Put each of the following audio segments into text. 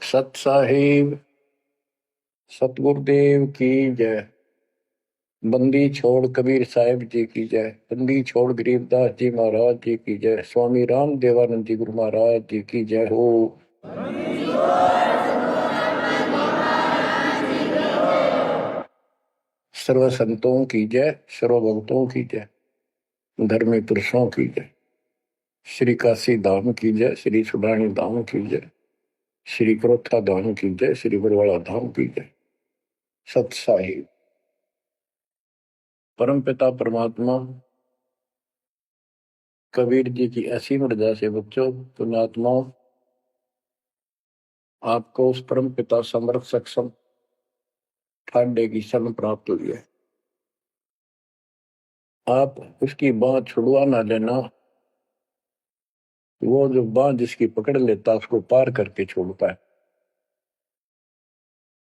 सत साहिब सतगुरुदेव की जय। बंदी छोड़ कबीर साहिब जी की जय। बंदी छोड़ गरीबदास जी महाराज जी की जय। स्वामी राम देवानंद जी गुरु महाराज जी की जय हो। सर्व संतों की जय, सर्व भक्तों की जय, धर्मी पुरुषों की जय। श्री काशी धाम की जय, श्री सुडानी धाम की जय, श्री क्रोथा धाम की जय, श्री बरवाड़ा धाम की जय। सत साहिब परम पिता परमात्मा कबीर जी की असीम रजा से बच्चों, पुण्यात्माओं, आपको उस परम पिता समर्थ सक्षम ठाडे की शरण प्राप्त हुई है। आप उसकी बांह छुड़वा ना लेना। वो जो बांह जिसकी पकड़ लेता उसको पार करके छोड़ता है।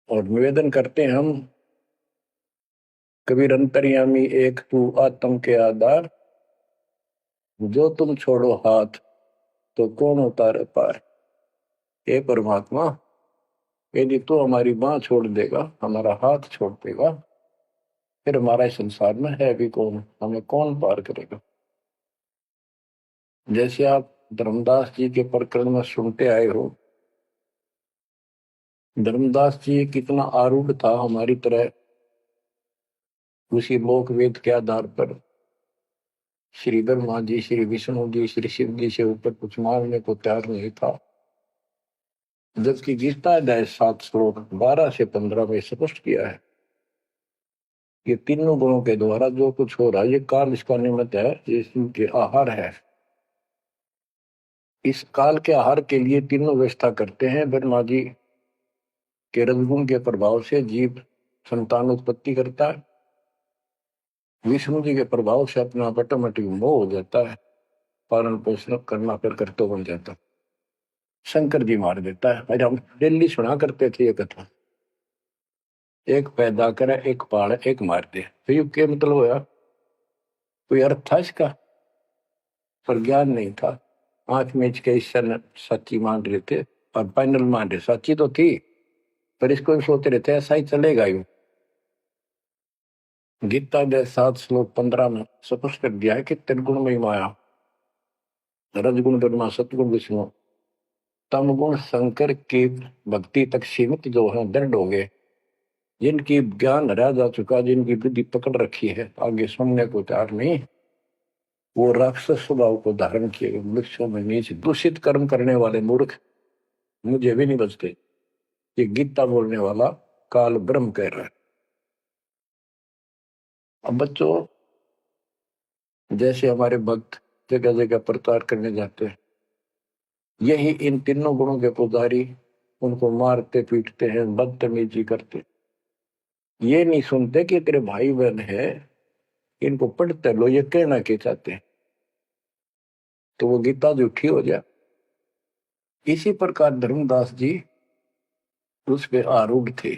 और निवेदन करते हैं हम, कबीर अंतर्यामी एक तू आत्म के आधार, जो तुम छोड़ो हाथ तो कौन उतारे पार। हे परमात्मा, यदि तू हमारी बांह छोड़ देगा, हमारा हाथ छोड़ देगा, फिर हमारा इस संसार में है भी कौन, हमें कौन पार करेगा। जैसे आप धर्मदास जी के प्रकरण में सुनते आए हो, धर्मदास जी कितना आरूढ़ था हमारी तरह, उसी लोक वेद के आधार पर श्री ब्रह्मा जी, श्री विष्णु जी, श्री शिव जी से ऊपर कुछ मांगने को तैयार नहीं था। जबकि गीता अध्याय 7 श्लोक 12 से 15 में स्पष्ट किया है, ये तीनों गुणों के द्वारा जो कुछ हो रहा है, ये काल इसका निमित्त है, ये इनके आहार है। इस काल के आहार के लिए तीनों व्यवस्था करते हैं। ब्रह्मा जी के रजगुण के प्रभाव से जीव संतान उत्पत्ति करता है। विष्णु जी के प्रभाव से अपना ऑटोमेटिक मोह हो जाता है, पालन पोषण करना फिर कर्तव्य बन जाता है। शंकर जी मार देता है। अरे हम डेली सुना करते थे ये कथा, एक पैदा करे, एक पाले, एक मार दे। तो ये क्या मतलब होया, कोई अर्थ था इसका? पर ज्ञान नहीं था। आंख मीच के ईश्वर सच्ची मान रहे थे और फाइनल मान रहे, सच्ची तो थी पर इसको भी सोच रहे थे ऐसा ही चलेगा यूं। गीता के 7 श्लोक 15 में स्पष्ट कर दिया है कि त्रिगुण में माया, रजगुण ब्रह्मा, सतगुण विष्णु, तम गुण शंकर की भक्ति तक सीमित जो है दृढ़ हो गए, जिनकी ज्ञान हरा जा चुका, जिनकी बुद्धि पकड़ रखी है, आगे सुनने को तैयार नहीं, वो राक्षस स्वभाव को धारण किए वृक्षों में नीचे दूषित कर्म करने वाले मूर्ख मुझे भी नहीं बचते। ये गीता बोलने वाला काल ब्रह्म कह रहा है। अब बच्चों, जैसे हमारे भक्त जगह जगह प्रचार करने जाते हैं, यही इन तीनों गुणों के पुजारी उनको मारते पीटते हैं, बदतमीजी करते, ये नहीं सुनते कि तेरे भाई बहन है, इनको पढ़ते लो, ये कहना के चाहते हैं, तो वो गीता झूठी हो जाए। इसी प्रकार धर्मदास जी उस पे आरूढ़ थे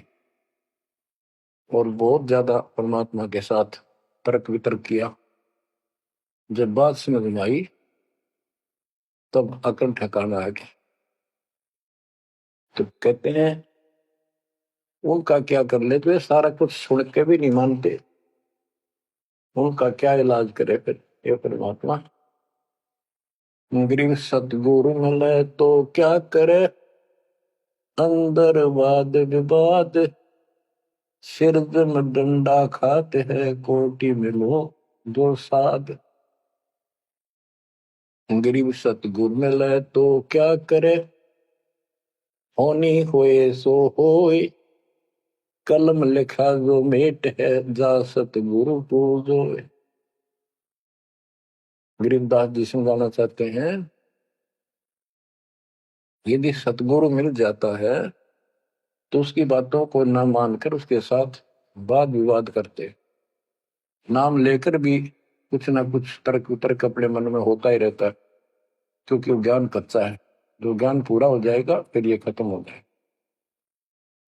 और बहुत ज्यादा परमात्मा के साथ तर्क वितर्क किया। जब बात समझ में आई तब अकल ठिकाना आ गया। तो कहते हैं उनका क्या कर ले, तो ये सारा कुछ सुन के भी नहीं मानते, उनका क्या इलाज करे फिर ये परमात्मा। गरीब सतगुरु मिले तो क्या करे, अंदर वाद विवाद, सिर में डंडा खाते हैं, कोटि मिलो दो साध। गरीब सतगुरु मिले तो क्या करे, होनी होए सो होए, कलम लिखा जो मेट है, जा सतगुरु पूजो। गरीबदास जी समझाना चाहते हैं, यदि सतगुरु मिल जाता है तो उसकी बातों को न मानकर उसके साथ वाद विवाद करते, नाम लेकर भी कुछ ना कुछ तर्क वितर्क अपने मन में होता ही रहता है, क्योंकि वो ज्ञान कच्चा है। जो ज्ञान पूरा हो जाएगा फिर ये खत्म हो जाएगा।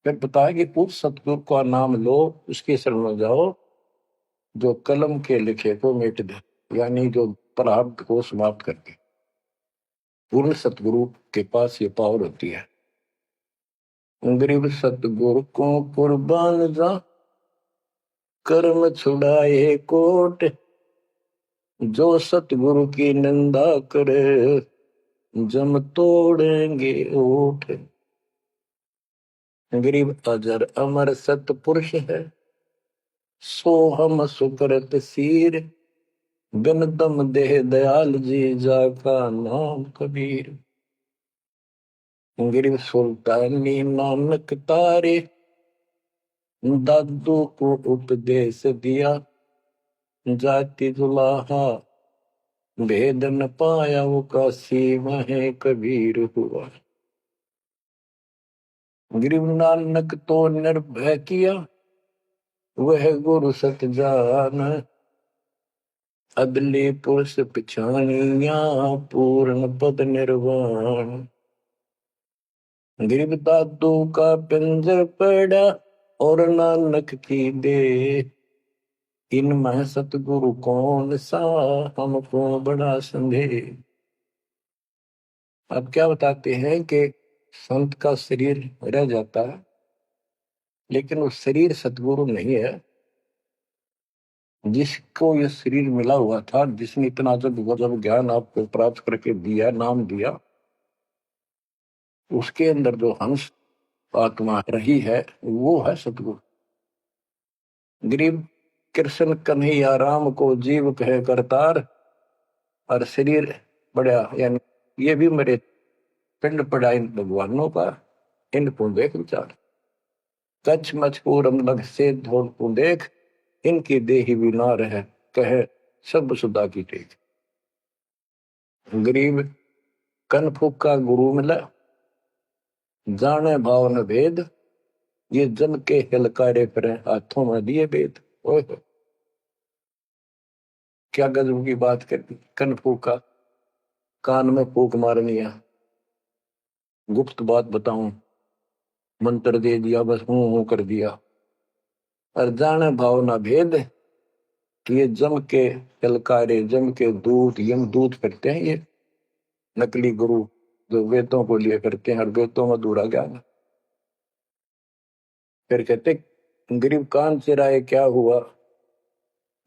फिर बताया कि उस सतगुरु का नाम लो, उसके शरण में जाओ, जो कलम के लिखे को मिट दे, यानी जो प्रारब्ध को समाप्त कर दे। पूर्ण सतगुरु के पास ये पावर होती है। गरीब सतगुरु को कुर्बान जा, कर्म छुड़ाए कोट, जो सतगुरु की निंदा करे, जम तोड़ेंगे ओठ। गरीब अजर अमर सतपुरुष है, सो हम सुकृत सीर, गनदम देह दयाल जी, जाका नाम कबीर। गरीब सुल्तानी नानक तारे, दादू को उपदेश दिया, जाति जुलाहा भेद न पाया, वो काशी में कबीर हुआ। गरीब नानक तो निर्भय किया, वह गुरु सत जान, अदले पुरुष पिछानिया, पूर्ण पद निर्वाण। गरीब दादू का पिंजर पड़ा, और नानक की दे, इनमें सतगुरु कौन सा, हमको बड़ा संदेह। अब क्या बताते हैं कि संत का शरीर रह जाता है, लेकिन वो शरीर सतगुरु नहीं है। जिसको ये शरीर मिला हुआ था, जिसने इतना जब ज्ञान आपको प्राप्त करके दिया, नाम दिया, उसके अंदर जो हंस आत्मा रही है, वो है सतगुरु। गरीब कृष्ण कन्हैया राम को जीव कहे करतार, और शरीर बड़ा, यानी ये भी मेरे पिंड पड़ा इन भगवानों का, इनको देख विचार। कच्छ मचपूरम लग से धोल को देख, इनकी देही भी ना रहे, कहे सब सुधा की टेक। गरीब कन फूका गुरु मिला, जाने भाव न भेद, ये जन के हिलकारे फिरे, हाथों में दिए भेद। ओए क्या गजब की बात कर दी। कन फूका, कान में फूक मारनी है, गुप्त बात बताऊं, मंत्र दे दिया, बस हूं कर दिया। और जाने भाव न भेद, ये जम के हिलकारे, जम के दूत, यम दूत करते हैं ये नकली गुरु, जो वेदों को लिए करते हैं, और वेदों में अधूरा ज्ञान। फिर कहते गरीब कान चिराए क्या हुआ,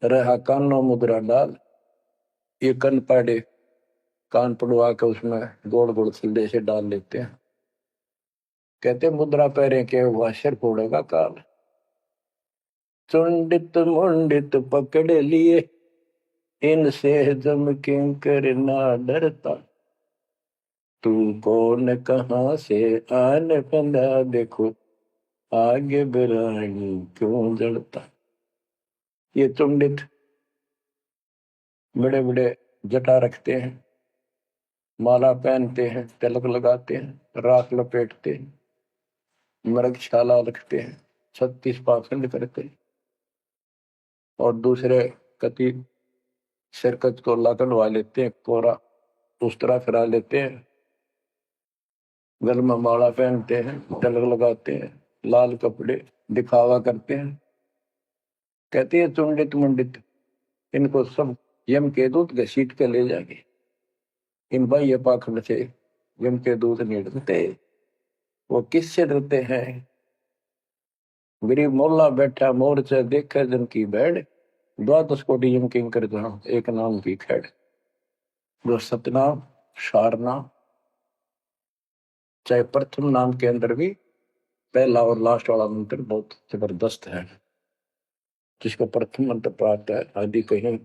रहा कानों मुद्रा डाल। ये कन पाड़े, कान पड़वा के उसमें गोड़ गोड़ सिले से डाल लेते हैं। कहते मुद्रा पैरे के हुआ, सिर फोड़ेगा काल। चुंडित मुंडित पकड़ लिए, इनसे जम किंकर ना डरता। तू कौन कहां से आन बंदा, देखो आगे बिरानी क्यों जड़ता। ये चुंडित बड़े बड़े जटा रखते हैं, माला पहनते हैं, तिलक लगाते हैं, राख लपेटते हैं, मृगशाला रखते हैं, 36 पाखंड करते हैं, और दूसरे कति सिरकत को लकड़वा लेते हैं, कोरा उस तरह फिरा लेते हैं, गल में माला पहनते हैं, तिलक लगाते हैं, लाल कपड़े दिखावा करते हैं। कहते हैं चुंडित मुंडित, इनको सब यम के दूत घसीट के ले जाएंगे। इन बाह्य पाखंड से यम के दूत नहीं डरते। वो किससे डरते हैं? गरीब मोल्ला बैठा मोर्चा देखे जन की बैठ, द्वादश कोटि यम किंकर जहां, एक नाम की खैड़। जो सतनाम सारनाम, चाहे प्रथम नाम के अंदर भी पहला और लास्ट वाला मंत्र बहुत जबरदस्त है। जिसको प्रथम मंत्र प्राप्त है, आदि कहीं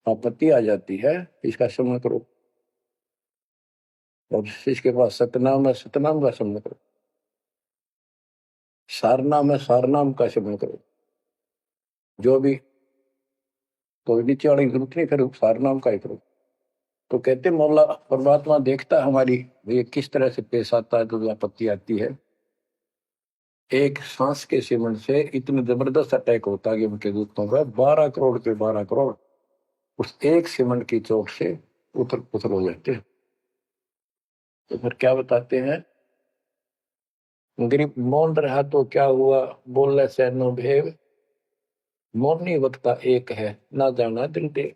आपत्ति आ जाती है, इसका स्मरण करो। और जिसके पास सतनाम है, सतनाम का स्मरण करो। सारनाम है, सारनाम का स्मरण करो। जो भी कोई नीचे वाली जरूरत नहीं, फिर सारनाम का ही करो। तो कहते मौला परमात्मा देखता है हमारी, ये किस तरह से पेश आता है, तो आपत्ति आती है। एक सांस के सेवन से इतने जबरदस्त अटैक होता है कि उनके दूतों का 12 करोड़ के 12 करोड़ उस एक सेवन की चोट से उथल पुथल हो जाते हैं। तो फिर क्या बताते हैं, गरीब मौन रहा तो क्या हुआ, बोले से नो भेव, मौनी वक्ता एक है, ना जाना दिल दे।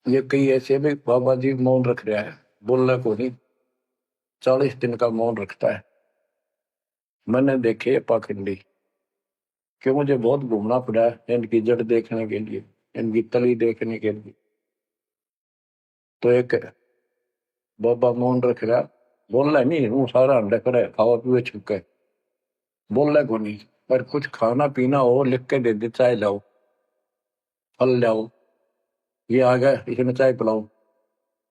ये कई ऐसे भी बाबा जी मौन रख रहा है, बोलना को नहीं, 40 दिन का मौन रखता है, मैंने देखे पाखंडी कि मुझे बहुत घूमना पड़ा है इनकी जड़ देखने के लिए, इनकी तली देखने के लिए। तो एक बाबा मौन रख रहा, बोल रहा नहीं, वो सारा अंडा करे खावा पीवे छुके, बोल रहा को नहीं, पर कुछ खाना पीना हो लिख के दे दे, चाय लाओ, फल लाओ, ये आ गया इसमें चाय पिलाओ।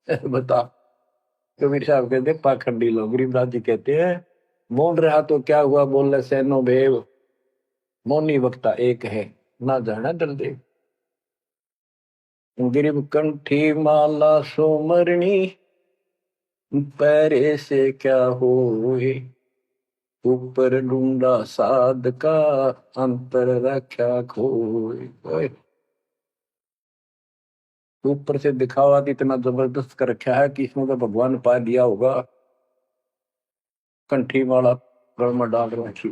बता। कबीर साहब कहते पाखंडी लोग। गरीबदास जी कहते हैं मौन रहा तो क्या हुआ, बोल रहे सैनो भेव, मौनी वक्ता एक है, ना जाना दलदेव। गिरिब कंठी माला सोमरणी, पैरे से क्या होए, ऊपर ढूंढा साध का, अंतर रख्या खोए। ओए, ऊपर से दिखावा तो इतना जबरदस्त कर रखा है कि इसमें तो भगवान पा दिया होगा। कंठी माला गल में डाल रखी,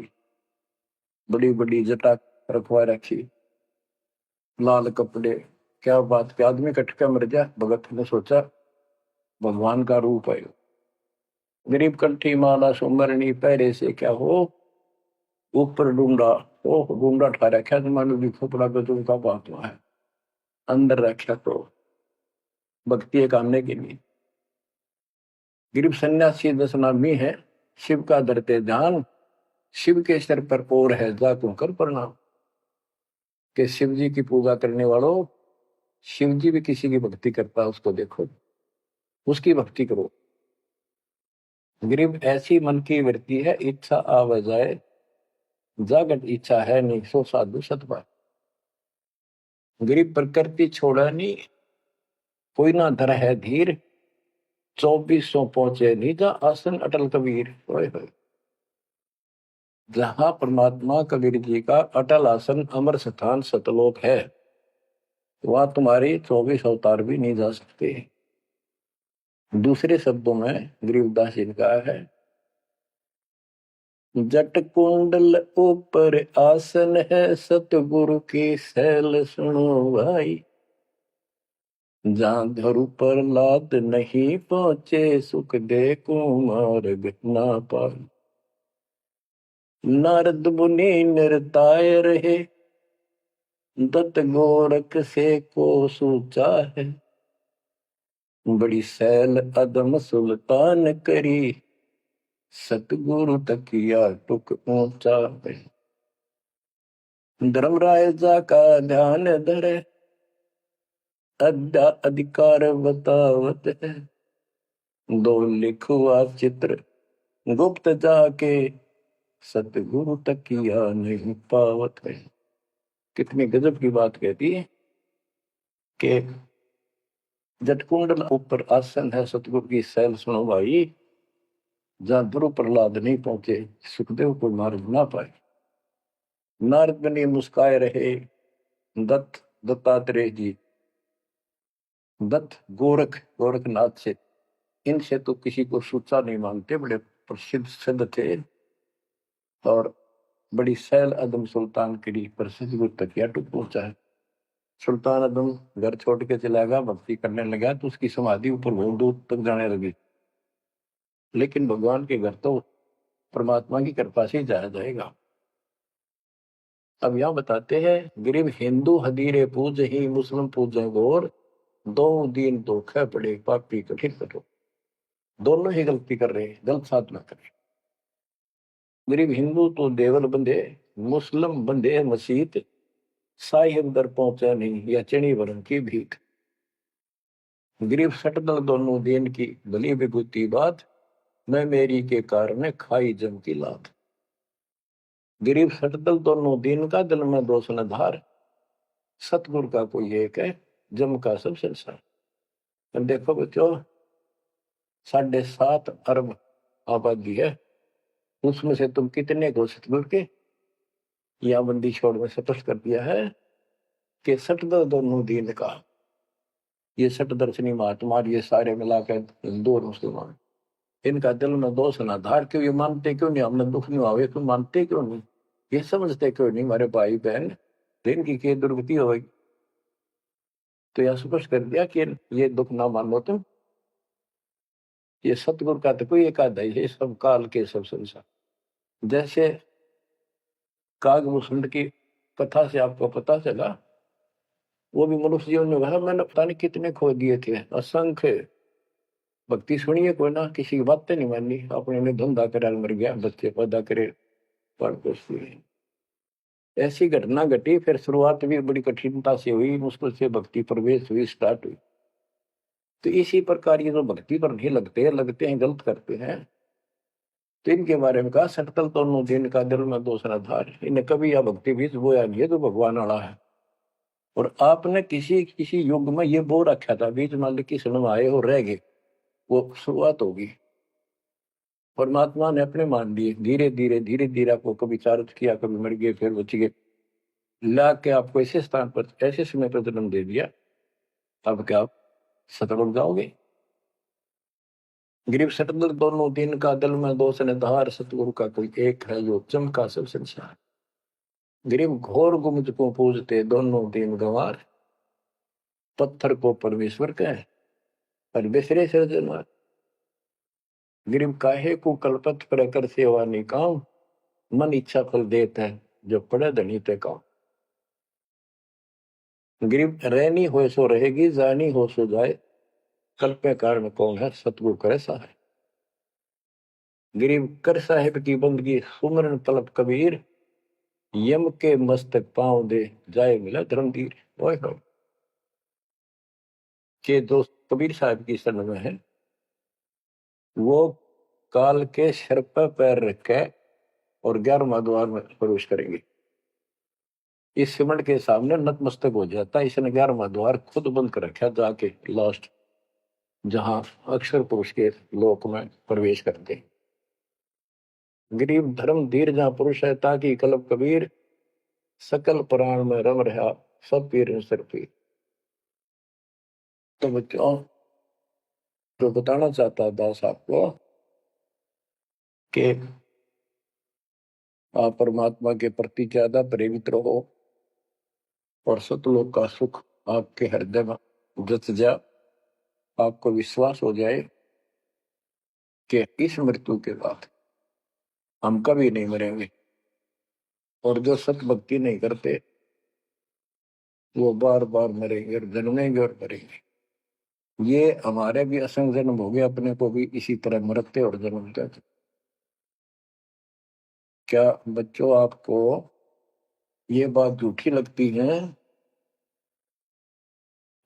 बड़ी बड़ी जटा रखवा रखी, लाल कपड़े, क्या बात के आदमी कटका मर जा। भगत ने सोचा भगवान का रूप है। गरीब कंठी माला सुमरणी, पैरे से क्या हो, ऊपर डूंगा, ओ डूंगा ठा रखा तो मानो भी खोपड़ा पे तुमका बात हुआ है, अंदर रखा तो भक्ति कामने के लिए। गरीब सन्यासी दस नामी है, शिव का धरते ध्यान, शिव के सिर पर और है जातों कर प्रणाम। के शिव जी की पूजा करने वालों, शिव जी भी किसी की भक्ति करता है, उसको देखो, उसकी भक्ति करो। गरीब ऐसी मन की वृत्ति है, इच्छा आवे जाए, जागत इच्छा है नहीं, सो साधु सतपा। गरीब प्रकृति छोड़ा नहीं, कोई ना धर है धीर, 2400 पहुंचे निजा आसन अटल कबीर। ओए होए, जहां परमात्मा कबीर जी का अटल आसन अमर स्थान सतलोक है, वहां तुम्हारी 24 अवतार भी नहीं जा सकते। दूसरे शब्दों में गरीबदास जी ने कहा है, जट कुंडल ऊपर आसन है, सतगुरु की सैल सुनो भाई, जहां धरु पर लाद नहीं पहुंचे, सुख दे कुमार्ग ना पाए। नारद मुनि निरताय रहे, दत्त गोरख से को सूचा है, बड़ी सैल अदम सुल्तान करी, सतगुरु तकिया टुक ऊंचा है। धर्मराय जा का ध्यान धरे, अद्या अधिकार बतावत है, दो लिखुआ चित्र गुप्त जाके, सतगुरु तकिया नहीं पावत है। कितनी गजब की बात कहती है कि जटकुंडल ऊपर आसन है, सतगुरु की सैल सुनो भाई, जहां ध्रुव प्रहलाद नहीं पहुंचे, सुखदेव को मार्ग ना पाए। नारद मुनि मुस्काए रहे, दत्तात्रेय जी, दत्त गोरख गोरखनाथ से, इनसे तो किसी को सूचा नहीं मानते, बड़े प्रसिद्ध सिद्ध थे, और बड़ी सैल अदम सुल्तान की प्रसिद्ध गुरु तकिया टूट पहुंचा है। सुल्तान अदम घर छोड़ के चला गया, भक्ति करने लगा, तो उसकी समाधि ऊपर बहुत दूर तक जाने लगी। लेकिन भगवान के घर तो परमात्मा की कृपा से जाया जाएगा। अब यहां बताते हैं, गरीब हिंदू हदीरे पूज ही, मुस्लिम पूजे गौर, दो दीन धोखे पड़े पापी कठिन कठोर। दोनों ही गलती कर रहे हैं, गलत साथ में कर रहे। गरीब हिंदू तो देवल बंधे, मुस्लिम बंधे मसीत, साई अंदर पहुंचा नहीं, या चणी वरण की भीख। गरीब सटदल दोनों दीन की भली विभूति बात, मैं मेरी के कारण खाई जम की लात। गरीब सटदल दोनों दीन का, दिल में दोष न धार, सतगुरु का कोई एक है, जम का सब संसार। देखो बच्चों, 7.5 अरब आबादी है, उसमें से तुम कितने को सतगुरु के, या बंदी छोड़ में स्पष्ट कर दिया है कि सटदल दोनों दीन का, ये सट दर्शनी महात्मा, ये सारे मिलाकर हिंदू और मुसलमान, इनका दिल में दोष ना धार। क्यों ये मानते क्यों नहीं, हमने दुख नहीं आवे, क्यों मानते क्यों नहीं, ये समझते क्यों नहीं हमारे भाई बहन, इनकी क्या दुर्गति होगी। तो यह स्पष्ट कर दिया कि ये दुख ना मानो तुम, ये सतगुरु का तो कोई एक आधा ही है, सब काल के सब संसार। जैसे कागभूषण की कथा से आपको पता चला, वो भी मनुष्य जीवन में कहा मैंने पता नहीं कितने खो दिए थे, असंख्य। भक्ति सुनिए कोई ना, किसी की बातें नहीं मानी, अपने ने धंधा करे मर गया, बच्चे पैदा करे पर कुछ नहीं। ऐसी घटना घटी, फिर शुरुआत भी बड़ी कठिनता से हुई, मुश्किल से भक्ति प्रवेश हुई, स्टार्ट हुई। तो इसी प्रकार ये जो भक्ति पर नहीं लगते हैं, गलत करते हैं, तो इनके बारे में कहा सकल तो दिन का दिल में दूसरा धार, इन्हें कभी यह भक्ति बीज बोया नहीं है तो भगवान आड़ा है। और आपने किसी किसी युग में ये बो रखा था, बीच मान लो किसी में आए हो रह गए, वो शुरुआत होगी। परमात्मा ने अपने मान लिए, धीरे धीरे आपको कभी चार्ज किया, कभी मर गए, फिर बच गए, ला के आपको ऐसे स्थान पर ऐसे समय पर जन्म दे दिया। अब क्या आप सतर्क जाओगे? गिरीब सतगुर दोनों दिन का दल में दो सन धार, सतगुरु का कोई एक है जो चमका सब संसार। गिरीब घोर गुमज को पूजते दोनों दिन गंवार, पत्थर को परमेश्वर कहे पर बिसरे सृजनहार। गिरीब काहे को कल्पत पर कर सेवा निकाम, मन इच्छा फल देता है जो पड़े धनी ते काम। गिरीब रहनी हो सो रहेगी, जानी हो सो जाए, कल्पे कारण कौन है सतगुरु करे सहाय। गिरीब कर साहिब की बंदगी सुमरन तलब कबीर, यम के मस्तक पांव दे जाए मिला धर्मधीर। ओए हो के दोस्त कबीर साहब की शरण में है, वो काल के सिर पर पैर रख के और 11वां द्वार में प्रवेश करेंगे। इस सिमट के सामने नतमस्तक हो जाता है, इसने 11वां द्वार खुद बंद कर रखा, जाके लास्ट जहां अक्षर पुरुष के लोक में प्रवेश करते। गरीब धर्म धीर जहां पुरुष है, ताकि कलब कबीर सकल प्राण में रम रहा, सब पीर सिर पीर। तो बच्चों, जो बताना चाहता दास आपको कि आप परमात्मा के प्रति ज्यादा प्रेरित रहो और सतलोक का सुख आपके हृदय में जच जा। आपको विश्वास हो जाए कि इस मृत्यु के बाद हम कभी नहीं मरेंगे, और जो सत भक्ति नहीं करते वो बार बार मरेंगे और जन्मेंगे और मरेंगे। ये हमारे भी असंग जन्म हो गए, अपने को भी इसी तरह मरते और जन्मते। क्या बच्चों आपको ये बात झूठी लगती है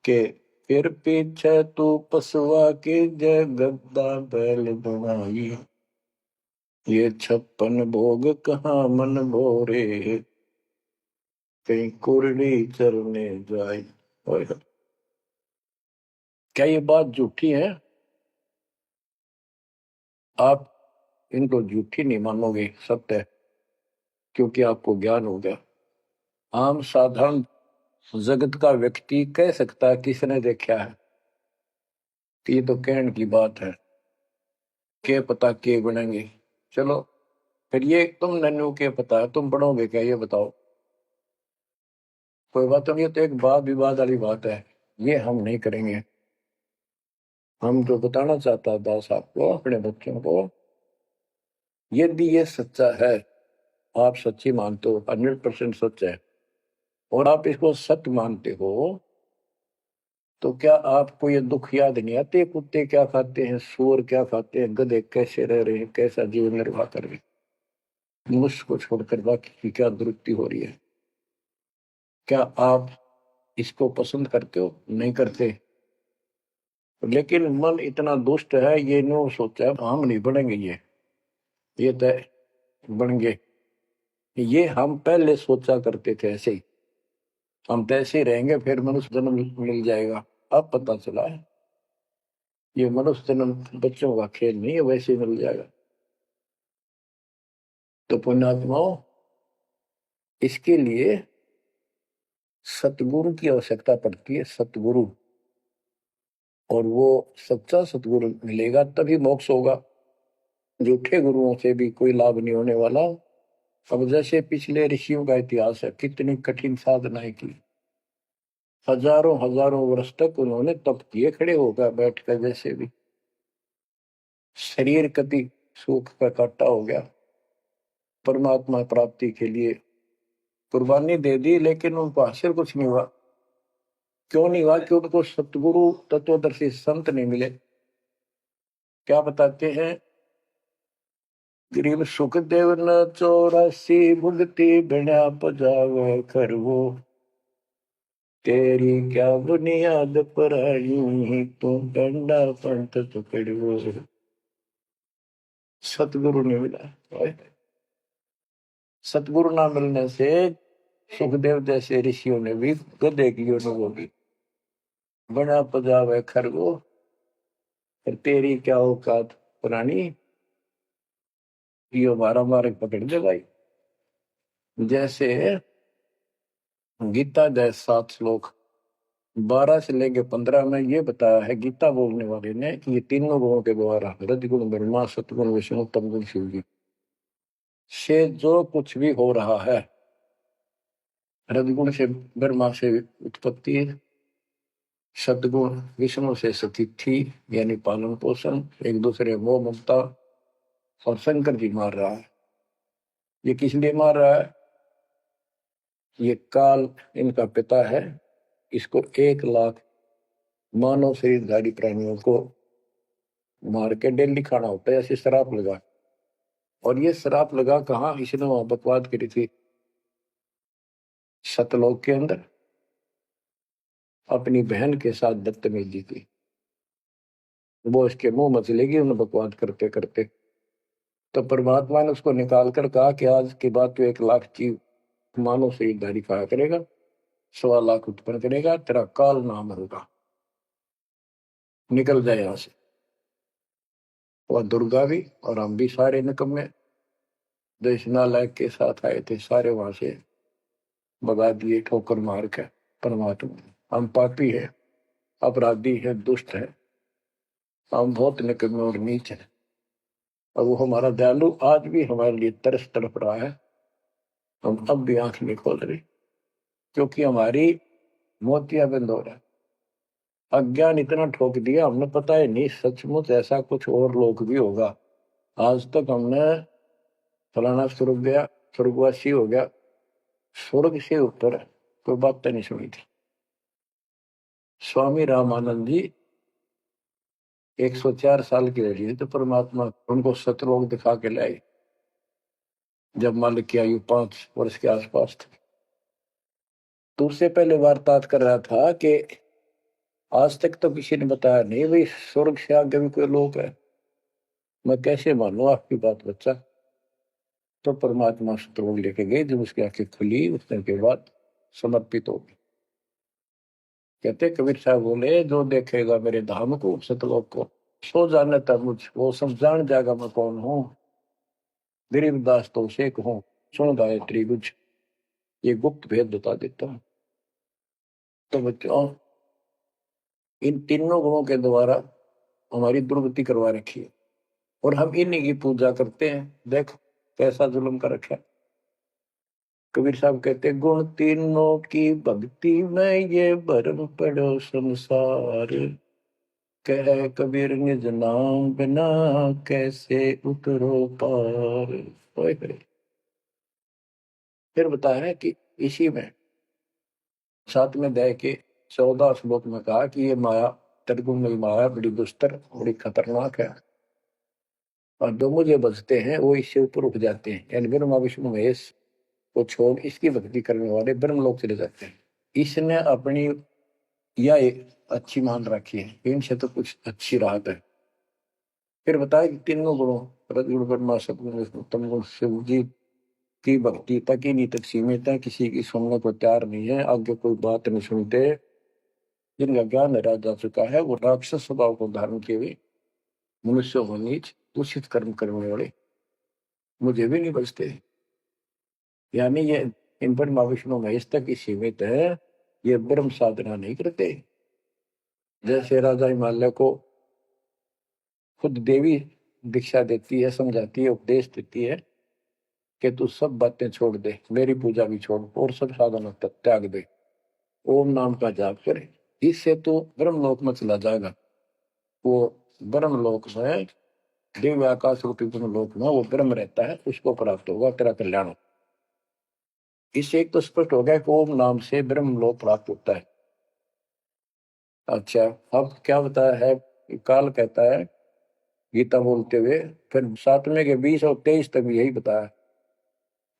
कि फिर पीछे तू पसुआ के जय गद्दा बैल बनाई, ये 56 भोग कहाँ मन भोरे, कहीं कुरली चरने जाए। क्या ये बात झूठी है? आप इनको झूठी नहीं मानोगे, सत्य है, क्योंकि आपको ज्ञान हो गया। आम साधारण जगत का व्यक्ति कह सकता है किसने देखा है, कि ये तो कहने की बात है, के पता के बनेंगे। चलो फिर ये तुम नन्नू के पता है, तुम पढ़ोगे क्या, ये बताओ। कोई बात नहीं, ये तो एक वाद विवाद वाली बात है, ये हम नहीं करेंगे। हम जो बताना चाहता है दास आपको, अपने बच्चों को, यदि ये सच्चा है, आप सच्ची मानते हो, 100% सच है, और आप इसको सत्य मानते हो, तो क्या आपको ये दुख याद नहीं आते? कुत्ते क्या खाते हैं, सूअर क्या खाते हैं, गधे कैसे रह रहे हैं, कैसा जीवन निर्वाह कर रहे हैं, मनुष्य को छोड़कर बाकी की क्या दुरुक्ति हो रही है? क्या आप इसको पसंद करते हो? नहीं करते। लेकिन मन इतना दुष्ट है, ये नो सोचा हम नहीं बढ़ेंगे, ये तय बन गए। ये हम पहले सोचा करते थे ऐसे ही, हम तो ऐसे ही रहेंगे, फिर मनुष्य जन्म मिल जाएगा। अब पता चला है ये मनुष्य जन्म बच्चों का खेल नहीं है, वैसे ही मिल जाएगा। तो पुण्यात्माओं, इसके लिए सतगुरु की आवश्यकता पड़ती है, सतगुरु। और वो सच्चा सतगुरु मिलेगा तभी मोक्ष होगा। झूठे गुरुओं से भी कोई लाभ नहीं होने वाला। अब जैसे पिछले ऋषियों का इतिहास है, कितनी कठिन साधनाएं की, हजारों हजारों वर्ष तक उन्होंने तप किए, खड़े होकर बैठकर, जैसे भी शरीर कति सूख कर काटा हो गया, परमात्मा प्राप्ति के लिए कुर्बानी दे दी, लेकिन उनको हासिल कुछ नहीं हुआ। क्यों नहीं हुआ? कि उनको सतगुरु तत्वदर्शी संत नहीं मिले। क्या बताते हैं? गरीब सुखदेव न 84 भुगती बिना पजावे खरवो, तेरी क्या बुनियाद पराई तू डंडा पंथ पकड़ो। सतगुरु नहीं मिला। सतगुरु ना मिलने से सुखदेव जैसे ऋषियों ने भी गधे की अनुभव की, बना पजावे खरगो, तेरी क्या औकात पुरानी, यो मारा मारे पकड़ दे भाई। जैसे गीता दे 7 श्लोक 12 से लेके 15 में ये बताया है गीता बोलने वाले ने कि ये तीनों गुणों के द्वारा रजगुण ब्रह्मा, सतगुण विष्णु, तमगुण शिव जी से जो कुछ भी हो रहा है, रजगुण से ब्रह्मा से उत्पत्ति, सतगुण विष्णु से स्थिति यानी पालन पोषण, एक दूसरे मोह ममता, और शंकर जी मार रहा है। ये किस लिए मार रहा है? ये काल इनका पिता है, इसको 1 लाख मानव शरीरधारी प्राणियों को मार के डेली खाना होता है, ऐसे शराब लगा। और ये शराब लगा कहाँ? इसने वहां बकवाद करी थी सतलोक के अंदर, अपनी बहन के साथ बदतमीजी की। वो इसके मुंह मचलेगी उन्हें बकवाद करते करते। तो परमात्मा ने उसको निकाल कर कहा कि आज के बाद तो 1 लाख जीव मानव शरीरधारी खाया करेगा, 1.25 लाख उत्पन्न करेगा, तेरा काल नाम होगा, निकल जाए यहां से। वह दुर्गा भी और हम भी सारे निकम्मे जो इस नालायक के साथ आए थे, सारे वहां से भगा दिए ठोकर मार के। परमात्मा हम पापी है, अपराधी है, दुष्ट है, हम बहुत निकम्मे और नीच है, और वो हमारा दयालु आज भी हमारे लिए तरस तड़प रहा है। हम अब भी आंख नहीं खोल रहे क्योंकि हमारी मोतियां बंद हो रहा है। अज्ञान इतना ठोक दिया, हमने पता है नहीं सचमुच ऐसा कुछ और लोग भी होगा। आज तक हमने फलाना स्वर्ग गया, स्वर्गवासी हो गया, स्वर्ग से ऊपर कोई बात तो नहीं सुनी थी। स्वामी रामानंद जी 104 साल की रही तो परमात्मा उनको सतलोक दिखा के लाए जब मालिक की आयु 5 वर्ष के आसपास थी। तो उससे पहले वार्तालाप कर रहा था कि आज तक तो किसी ने बताया नहीं भाई स्वर्ग से आगे भी कोई लोक है, मैं कैसे मानूं आपकी बात बच्चा। तो परमात्मा सतलोक लेके गए, जब उसकी आंखें खुली उतने के बाद समर्पित हो गई। कहते कबीर साहब बोले जो देखेगा मेरे धाम को, सतलोक को, सो जाने तक मुझ वो सब जान जाएगा मैं कौन हूँ। गरीबदास तो उसे कहूँ, सुन गायत्री कुछ ये गुप्त भेद बता देता हूँ। तो बच्चों इन तीनों गुणों के द्वारा हमारी दुर्गति करवा रखी है और हम इन्हीं की पूजा करते हैं। देख कैसा जुल्म कर रखा है। कबीर साहब कहते गुण तीनों की भक्ति में ये भरम पड़ो संसार, कह कबीर निज नाम बिना कैसे उतरो पार। ओए करे। फिर बताया है कि इसी में 7वें अध्याय के 14 श्लोक में कहा कि ये माया त्रिगुण माया बड़ी दुस्तर बड़ी खतरनाक है, और जो मुझे बचते हैं वो इससे ऊपर उठ जाते हैं, यानी ब्रह्मा विष्णु महेश को छोड़ इसकी भक्ति करने वाले ब्रह्मलोक चले जाते हैं। इसने अपनी यह एक अच्छी मान रखी है, इनसे तो कुछ अच्छी राहत है। फिर बताया कि तीनों गुणों रजगुण ब्रह्मा सतगुण विष्णु तमगुण शिव जी की भक्ति तक ही नहीं तक सीमित है, किसी की सुनने को तैयार नहीं है, आगे कोई बात नहीं सुनते। जिनका ज्ञान हरा जा चुका है वो राक्षस स्वभाव को धारण किए हुए मनुष्य को नीच दूषित कर्म करने वाले मुझे भी नहीं बचते। यानी ये इन पर विष्णु महेश तक ही सीमित है, ये ब्रह्म साधना नहीं करते। जैसे राजा हिमालय को खुद देवी दीक्षा देती है, समझाती है, उपदेश देती है कि तू सब बातें छोड़ दे, मेरी पूजा भी छोड़ और सब साधनों तक त्याग दे, ओम नाम का जाप करे, इससे तो ब्रह्मलोक में चला जाएगा। वो ब्रह्मलोक में दिव्य आकाश रूपी लोक में वो ब्रह्म रहता है, उसको प्राप्त होगा, तेरा कल्याण। इससे एक तो स्पष्ट हो गया कि ओम नाम से ब्रह्म लोक प्राप्त होता है। अच्छा, अब क्या बताया है? काल कहता है गीता बोलते हुए, फिर 7वें के 20 और 23 तक भी यही बताया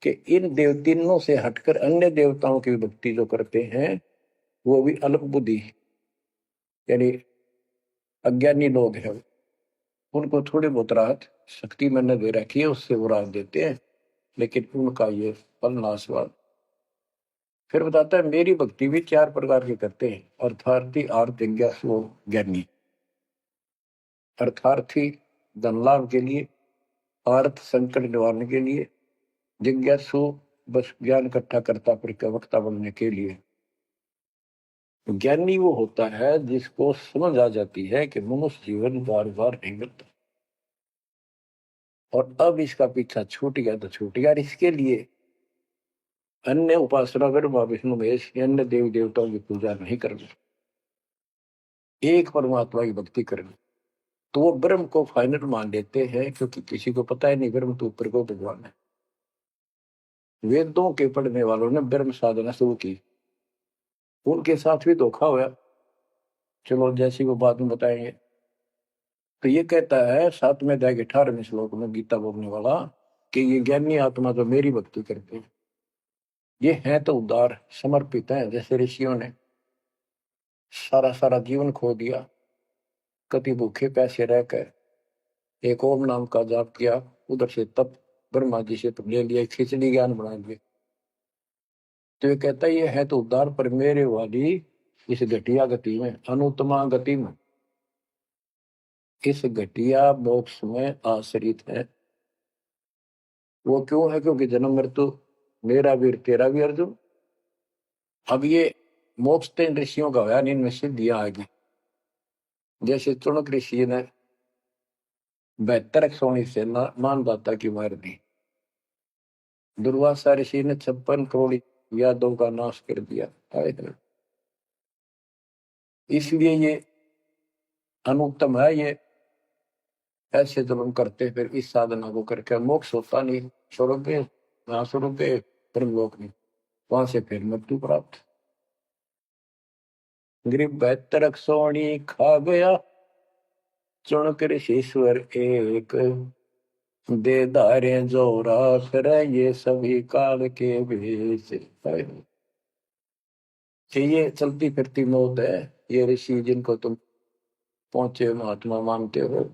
कि इन तीनों से हटकर अन्य देवताओं की भक्ति जो करते हैं वो भी अल्प बुद्धि, यानी अज्ञानी लोग हैं। उनको थोड़ी बहुत राहत शक्ति मैंने दे रखी है, उससे वो राहत देते हैं, लेकिन उनका ये फल नाशवान। फिर बताता है मेरी भक्ति भी 4 प्रकार की करते हैं, अर्थार्थी, आर्त, जिज्ञासु, ज्ञानी। अर्थार्थी धन लाभ के लिए, आर्त संकट निवारने के लिए, जिज्ञासु बस ज्ञान इकट्ठा करता प्रवक्ता बनने के लिए। ज्ञानी वो होता है जिसको समझ आ जाती है कि मनुष्य जीवन बार बार नहीं मिलता, और अब इसका पीछा छूट गया तो छूट गया। इसके लिए अन्य उपासना ब्रह्मा विष्णु महेश अन्य देवी देवताओं की पूजा नहीं करनी, एक परमात्मा की भक्ति करनी। तो वो ब्रह्म को फाइनल मान लेते हैं, क्योंकि किसी को पता ही नहीं ब्रह्म तो ऊपर को भगवान है। वेदों के पढ़ने वालों ने ब्रह्म साधना शुरू की, उनके साथ भी धोखा हुआ। चलो जैसी वो बात में बताएंगे। तो ये कहता है 7वें अध्याय के 18वें श्लोक में गीता बोलने वाला कि ये ज्ञानी आत्मा जो मेरी भक्ति करते हैं ये है तो उदार, समर्पित है। जैसे ऋषियों ने सारा सारा जीवन खो दिया, कति भूखे पैसे रहकर एक ओम नाम का जाप किया, उधर से तप ब्रह्मा जी से ले लिया, खिचड़ी ज्ञान बना लिए। तो ये कहता है ये है तो उद्धार, पर मेरे वाली इस घटिया गति में, अनुत्तमा गति में, इस घटिया मोक्ष में आश्रित है। वो क्यों है? क्योंकि जन्म मृत्यु मेरा वीर तेरा भी अर्जुन। अब ये मोक्ष तो इन ऋषियों का होया, इनमें सिद्धियां आ गई। जैसे चुनक ऋषि ने 72 सोनी से मानदाता की मार दी, दुर्वासा ऋषि ने 56 करोड़ यादव का नाश कर दिया। इसलिए ये अनुत्तम है। ये ऐसे जुल्म करते फिर इस साधना को करके मोक्ष होता नहीं, स्वर्ग वहां स्वर्ग ब्रह्मलोक नहीं, वहां से फिर मृत्यु प्राप्त। गरीब 72 सोनी खा गया चुनक ऋषिश्वर एक, दे धारे जोरा करे ये सभी काल के भेष। ये चलती फिरती मौत है। ये ऋषि जिनको तुम पहुंचे महात्मा मानते हो,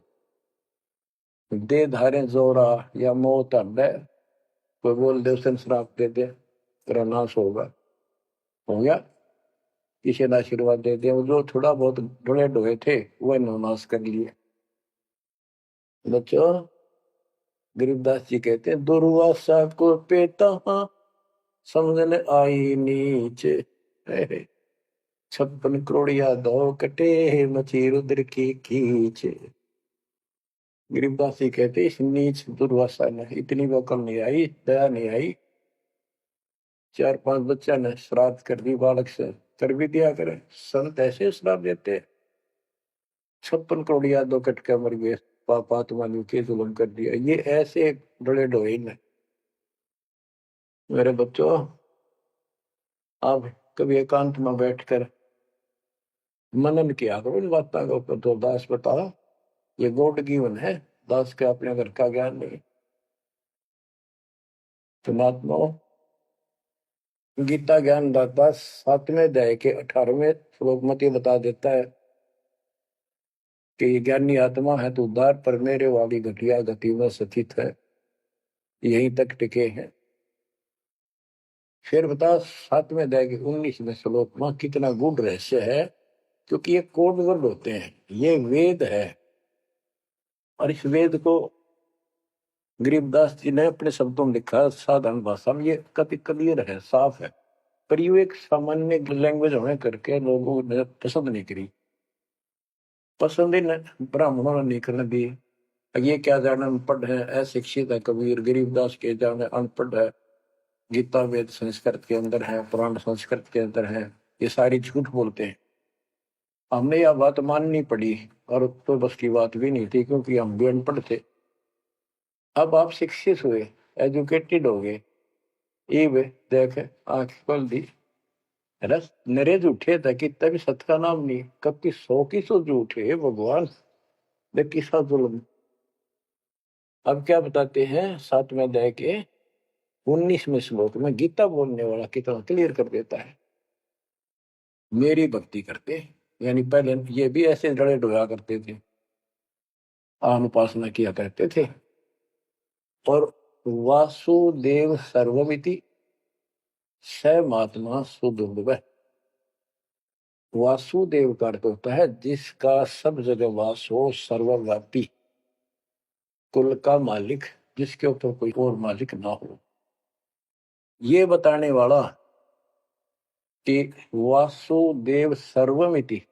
दे धारे जोरा या मौत है। कोई बोल दे उसे श्राप दे दे तेरा नाश होगा, हो गया। किसी ने आशीर्वाद दे दिया, जो थोड़ा बहुत ढोले ढोए थे वह नाश कर लिए। बच्चों, गरीबदास जी कहते हैं दुर्वासा को पेता समझने आई नीचे, 56 करोड़िया दो कटे मची रुद्र की खींच। गरीबदास जी कहते इस नीच दुर्वासा ने इतनी वकल नहीं आई, दया नहीं आई। 4-5 बच्चा ने श्राद्ध कर दी, बालक से कर भी दिया करे। संत ऐसे श्राप देते, 56 करोड़िया दो कट के मर गए, पापात्मा ने के जुल्म कर दिया। ये ऐसे बड़े ढोए ने। मेरे बच्चों, आप कभी एकांत में बैठकर मनन किया करो इन बातों का ऊपर। तो दास बता, ये गॉड गिवन है, दास के अपने घर का ज्ञान नहीं। तो महात्माओं, गीता ज्ञान दाता 7वें अध्याय के 18वें श्लोक में ये बता देता है कि ये ज्ञानी आत्मा है तो उद्धार, पर मेरे वाली घटिया गति में स्थित है, यहीं तक टिके हैं। फिर बता 7वें अध्याय के 19वें श्लोक में कितना गूढ़ रहस्य है, क्योंकि ये कोड वर्ड होते हैं, ये वेद है। और इस वेद को गरीबदास जी ने अपने शब्दों में लिखा, साधारण भाषा में। ये कति क्लियर है, साफ है, पर ये एक सामान्य लैंग्वेज होने करके लोगों ने पसंद नहीं करी। पसंद ही ब्राह्मणों ने नहीं करने दी। ये क्या जाने अनपढ़ है, अशिक्षित है कबीर, गरीबदास के जाने अनपढ़ है, गीता वेद संस्कृत के अंदर है, पुराण संस्कृत के अंदर है, ये सारी झूठ बोलते हैं। हमने यह बात माननी पड़ी, और तो बस की बात भी नहीं थी, क्योंकि हम भी अनपढ़ थे। अब आप शिक्षित हुए, एजुकेटेड हो गए, इब देख आंख खोल दी, रस नरे झूठे था कि तभी सत का नाम नहीं, कब की 100 की 100 झूठे है भगवान, देख किसा जुल्म। अब क्या बताते हैं 7वें अध्याय के 19वें श्लोक में गीता बोलने वाला कितना क्लियर कर देता है। मेरी भक्ति करते, यानी पहले ये भी ऐसे जड़े डोया करते थे, अनुपासना किया करते थे। और वासुदेव सर्वमिति स महात्मा सुदुर्लभ। वासुदेव का अर्थ होता है जिसका सब जगह वास हो, सर्वव्यापी, कुल का मालिक, जिसके ऊपर कोई और मालिक ना हो। ये बताने वाला कि वासुदेव सर्वमिति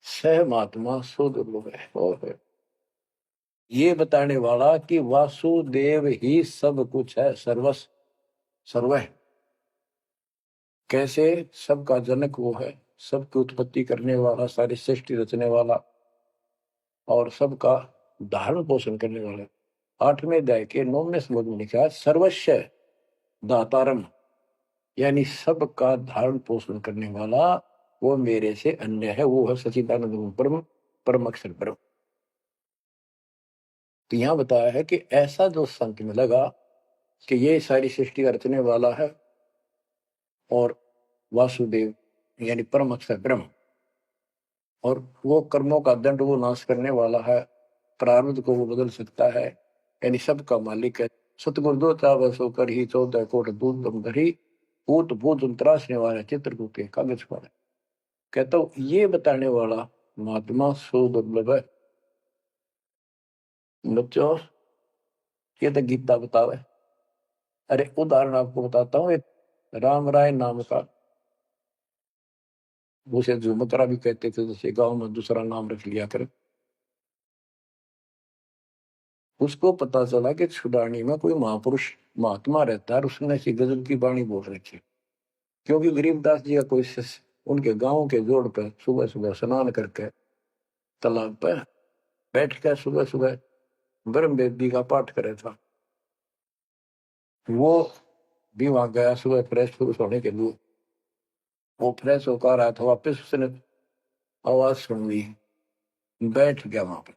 स महात्मा सुदुर्लभ है, और ये बताने वाला कि वासुदेव ही सब कुछ है, सर्वस्व सर्व है। कैसे? सबका जनक वो है, सबकी उत्पत्ति करने वाला, सारी सृष्टि रचने वाला, और सबका धारण पोषण करने वाला। 8वें अध्याय के 9वें श्लोक में लिखा है सर्वस्व दातारम, यानी सबका धारण पोषण करने वाला वो मेरे से अन्य है, वो है सच्चिदानंद ब्रह्म, परम अक्षर ब्रह्म। तो यहां बताया है कि ऐसा जो संत में लगा कि ये सारी सृष्टि का रचने वाला है, और वासुदेव यानी परम अक्षर ब्रह्म, और वो कर्मों का दंड वो नाश करने वाला है, प्रारब्ध को वो बदल सकता है, यानी सबका मालिक है। सतगुरु दो चाव सो कर ही 14 कोट दूध दम धरी, भूत भूत त्रासने वाला चित्रकूट के कागज पर। कहता हूं ये बताने वाला महात्मा सो दुर्लभ है। बच्चों ये तो गीता बतावे। अरे उदाहरण आपको बताता हूँ, एक राम राय नाम का, उसे झुमकरा भी कहते थे, जैसे गांव में दूसरा नाम रख लिया कर। उसको पता चला कि छुड़ानी में कोई महापुरुष महात्मा रहता है, उसने ऐसी गजब की वाणी बोल रखी। क्योंकि गरीबदास जी का कोई शिष्य उनके गांव के जोड़ पे सुबह सुबह स्नान करके तालाब पे बैठ कर सुबह सुबह ब्रह्म वेदी का पाठ करे था। वो भी वहां गया सुबह फ्रेश फ्रूश होने के लिए। वो फ्रेश होकर आया था, वापिस उसने आवाज सुन ली, बैठ गया वहां पर,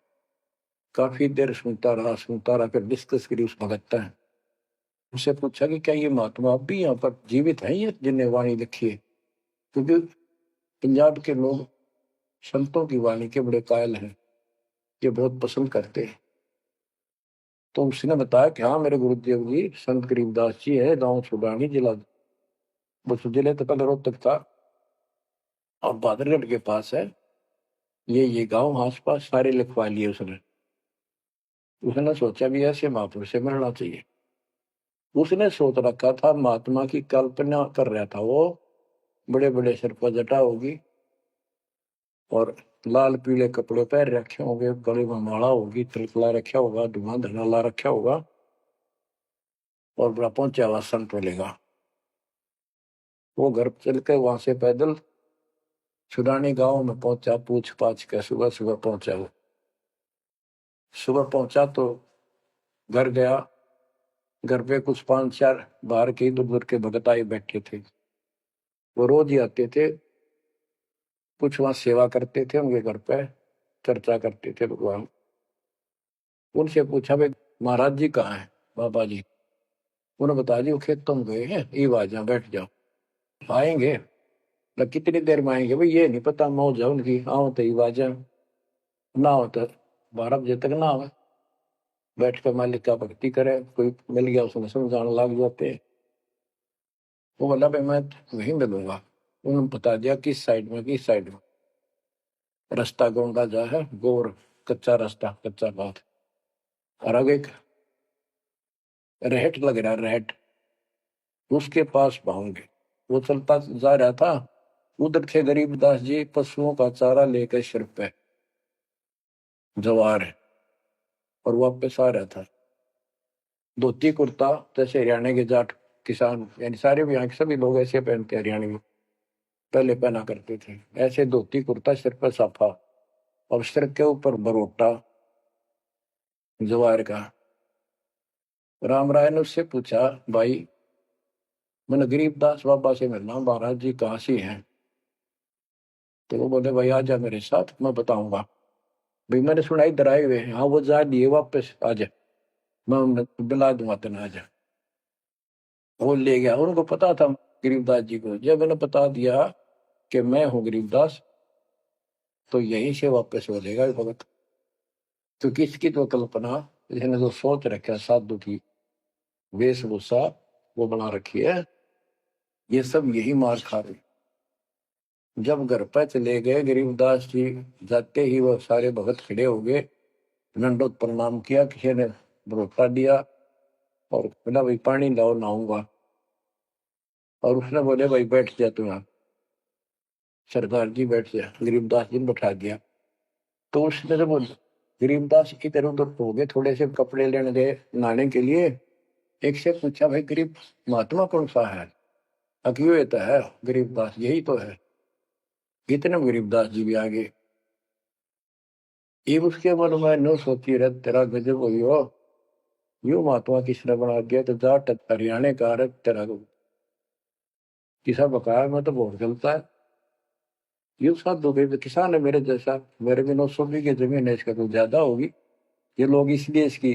काफी देर सुनता रहा, फिर डिस्कस करी उस भगत है। उससे पूछा कि क्या ये महात्मा अब भी यहाँ पर जीवित है, ये जिन्हें वाणी लिखी है? क्योंकि पंजाब के लोग संतों की वाणी के बड़े कायल हैं, ये बहुत पसंद करते हैं। तो उसने बताया कि हाँ मेरे गुरुदेव जी संत गरीबदास जी है, गाँव छुड़ानी, जिला बस जिले तो पहले रोहतक था और बहादुरगढ़ के पास है, ये गांव आस पास सारे लिखवा लिए उसने। उसने सोचा भी ऐसे महापुरुष से मिलना चाहिए। उसने सोच रखा था, महात्मा की कल्पना कर रहा था वो, बड़े बड़े सिर पर जटा होगी और लाल पीले कपड़े पहन रखे होंगे, गले में माला होगी, तिलक ला रखा होगा, धुआं धना ला रखा होगा, और बड़ा पहुंचा हुआ संत मिलेगा। वो घर चल के वहां से पैदल छुड़ानी गांव में पहुंचा, पूछ पाछ के सुबह सुबह पहुंचा। वो सुबह पहुंचा तो घर गया, घर पे कुछ 5-4 बाहर के इधर उधर के भगत आए बैठे थे। वो रोज ही आते थे, कुछ वहां सेवा करते थे, उनके घर पे चर्चा करते थे भगवान। उनसे पूछा भाई महाराज जी कहाँ है, बाबा जी? उन्होंने बता दी वो खेतों में गए हैं, ये आ जाओ बैठ जाओ, आएंगे ना कितनी देर में आएंगे भाई ये नहीं पता, मौज है उनकी, आओ तो ही आ जाओ, ना हो तो 12 बजे तक ना हो, बैठ कर मालिक का भक्ति करे, कोई मिल गया उसमें समझाने लग जाते। वो बोला भाई मैं वहीं मिलूंगा। उन्होंने बता दिया किस साइड में, किस साइड में। रास्ता गोंडा जा है, गोर कच्चा रास्ता, कच्चा बात, और आगे एक रहट लग रहा है, रहट, उसके पास पहुंचे। वो चलता जा रहा था, उधर थे गरीबदास जी पशुओं का चारा लेकर सिर पे जवार, और वापस आ रहा था। धोती कुर्ता जैसे हरियाणा के जाट किसान, यानी सारे भी यहाँ के सभी लोग ऐसे पहनते, हरियाणा में पहले पहना करते थे ऐसे, धोती कुर्ता, सिर पर साफा, और सिर के ऊपर बरोटा जवार का, राम राय ने उससे पूछा, भाई मैंने गरीबदास बाबा से मिलना, महाराज जी कहाँ से हैं? तो वो बोले, भाई आ जा मेरे साथ, मैं बताऊंगा। भाई मैंने सुना इधर आए हुए हैं। हाँ वो जा दिए वापस, आ जा, मैं उन्हें बुला दूंगा, तेना आ जा। वो ले गया। उनको पता था गरीबदास जी को। जब मैंने बता दिया कि मैं हूँ गरीबदास, तो यहीं से वापस हो जाएगा भगत। तो किसकी तो कल्पना, इसने जो सोच रखा साधु की वेशभूषा वो बना रखी है, ये सब यही मार खा रहे। जब घर पर चले गए गरीबदास जी, जाते ही वो सारे भगत खड़े हो गए, दंडोत प्रणाम किया, किसी ने बरोटा दिया और बोला, भाई पानी लाओ, नहाऊंगा। और उसने बोले, भाई बैठ जा तू यहाँ। सरदार जी बैठ जा। गरीबदास जी ने बैठा दिया। तो उसने जब गरीबदास इधर उधर हो गए, थोड़े से कपड़े लेने गए नहाने के लिए, एक से पूछा, भाई गरीब महात्मा कौन सा है? अकियो ये तो है गरीबदास, यही तो है। इतने में गरीबदास जी भी आ गए। ये उसके मन में नो सोची, रह तेरा गजब हुई हो, यू महात्मा किसने बना दिया? तो जाट हरियाणा का रह तेरा किसा बकाया में तो बहुत गलता है। यू साधु के किसान है मेरे जैसा, मेरे भी 900 बीघे जमीन है, इसका तो ज्यादा होगी। ये लोग इसलिए इसकी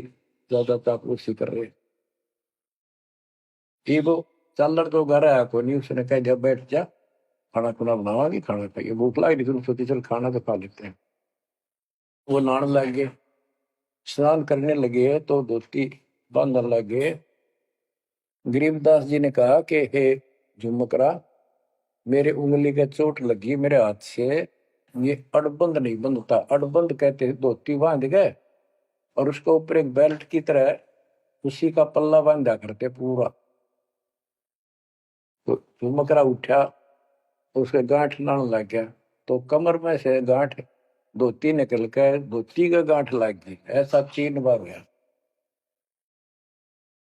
ज्यादा चापलूसी कर रहे हैं। ये वो चालर तो घर आया को नहीं, उसने कह दिया बैठ जा, खाना खुना बनावागी, खाना खाइए, भूख लगी नहीं, तुम सोची चल खाना तो खा लेते हैं। वो नहाने लग गए, स्नान करने लगे तो धोती बांधने लग गए। गरीबदास जी ने कहा कि हे झुमकरा, मेरे उंगली का चोट लगी मेरे हाथ से, ये अड़बंद नहीं बंधता। अड़बंद कहते हैं धोती बांध गए और उसके ऊपर एक बेल्ट की तरह उसी का पल्ला बांधा करते पूरा। तो झुमकरा उठा, उसके गांठ लाने लग गया, तो कमर में से गांठ धोती निकल कर धोती का गांठ लग गई। ऐसा 3 बार हुआ।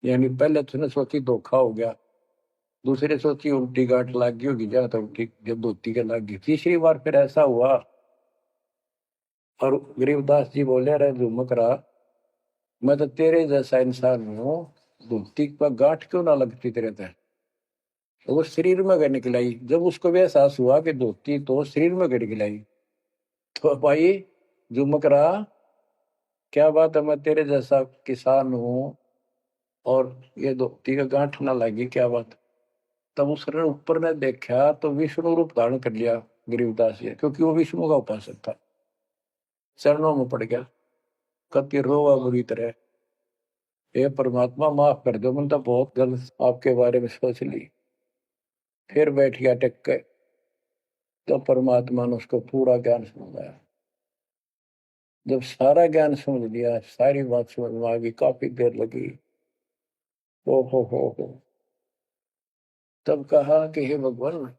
यानी पहले तो उसने सोची धोखा हो गया, दूसरे सोची उल्टी गांठ लग गई होगी, जहां तक उल्टी जब धोती के लग गई, तीसरी बार फिर ऐसा हुआ। और गरीबदास जी बोले, अरे झुमकरा, मैं तो तेरे जैसा इंसान हूँ, धोती पर गांठ क्यों ना लगती तेरे तय? तो वो शरीर में गड़ निकलाई। जब उसको भी एहसास हुआ कि धोती तो शरीर में गड़ गिलाई, तो भाई झुमकरा, क्या बात है, मैं तेरे जैसा किसान हूँ और ये धोती का गांठ ना लगी, क्या बात? तब उसने ऊपर ने देखा तो विष्णु रूप धारण कर लिया गरीबदास जी, क्योंकि वो विष्णु का उपासक था। चरणों में पड़ गया, कति रोवा बुरी तरह, हे परमात्मा माफ कर दो, मैंने तो बहुत गलत आपके बारे में सोच ली। फिर बैठ गया टेक के। तो परमात्मा ने उसको पूरा ज्ञान समझाया। जब सारा ज्ञान समझ लिया, सारी बात समझ में आ गई, काफी देर लगी। ओ हो, तब कहा कि हे भगवान,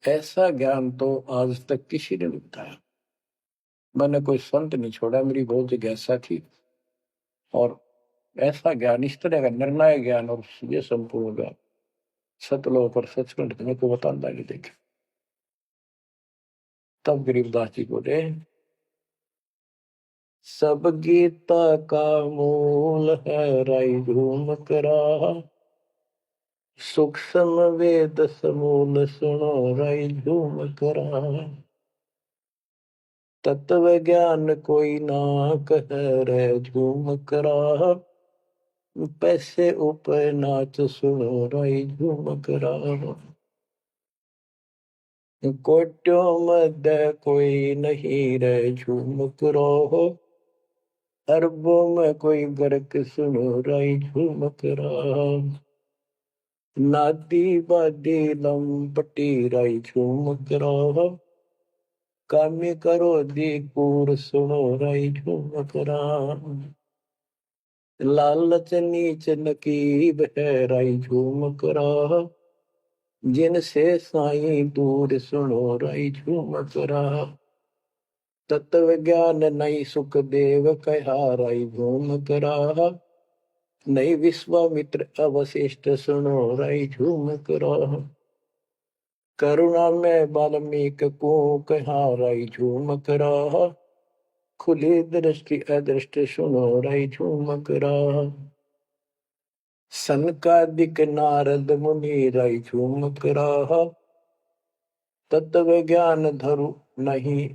ऐसा ज्ञान तो आज तक किसी ने नहीं बताया। मैंने कोई संत नहीं छोड़ा, मेरी बहुत जिज्ञासा थी, और ऐसा ज्ञान, इस तरह का निर्णायक ज्ञान और ये संपूर्ण ज्ञान सतलोक और सचखंड तुम्हें को बताना नहीं देखे। तब गरीबदास जी बोले, सब गीता का मूल है राई झूम करा, सूक्ष्म वेद समूल सुनो राई झूम करा, तत्व ज्ञान कोई ना कह रे झूम करा, पैसे ऊपर नाच सुनो राई झूम करा, कोट्यों मध्य कोई नहीं रे झूम करो, अरबों में कोई गर्क सुनो राई झूम करा, नादी बादी लंपटी राई झूम करा, कामी करो दी कूर सुनो राई झूम करा, लालच नीच नकीब है राई झूम करा, जिनसे साईं दूर सुनो राई झूम करा, तत्व ज्ञान नहीं सुख देव कहा राई झूम करा, नहीं विश्वामित्र अवशिष्ट सुनो राई झूम करा, करुणा में वाल्मीकि को कहा राई झूम करा, खुली दृष्टि अदृष्ट सुनो राई झूम करा, सनकादिक नारद मुनि राई झूमक राहा, तत्व ज्ञान धरु नहीं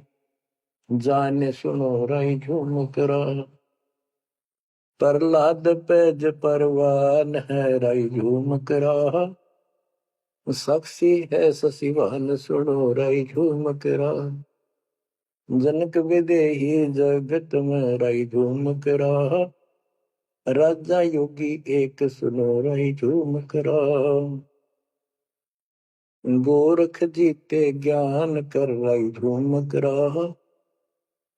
जाने सुनो राई झूमक राहा। प्रहलाद पैज परवान है राई झूमक राहा, साक्षी है शशिवान सुनो राई झूमक राहा। जनक विदेही जगत में राई झूमक राहा, राजा योगी एक सुनो राई झूमक राहा। गोरख जीते ज्ञान कर राई झूमक राहा,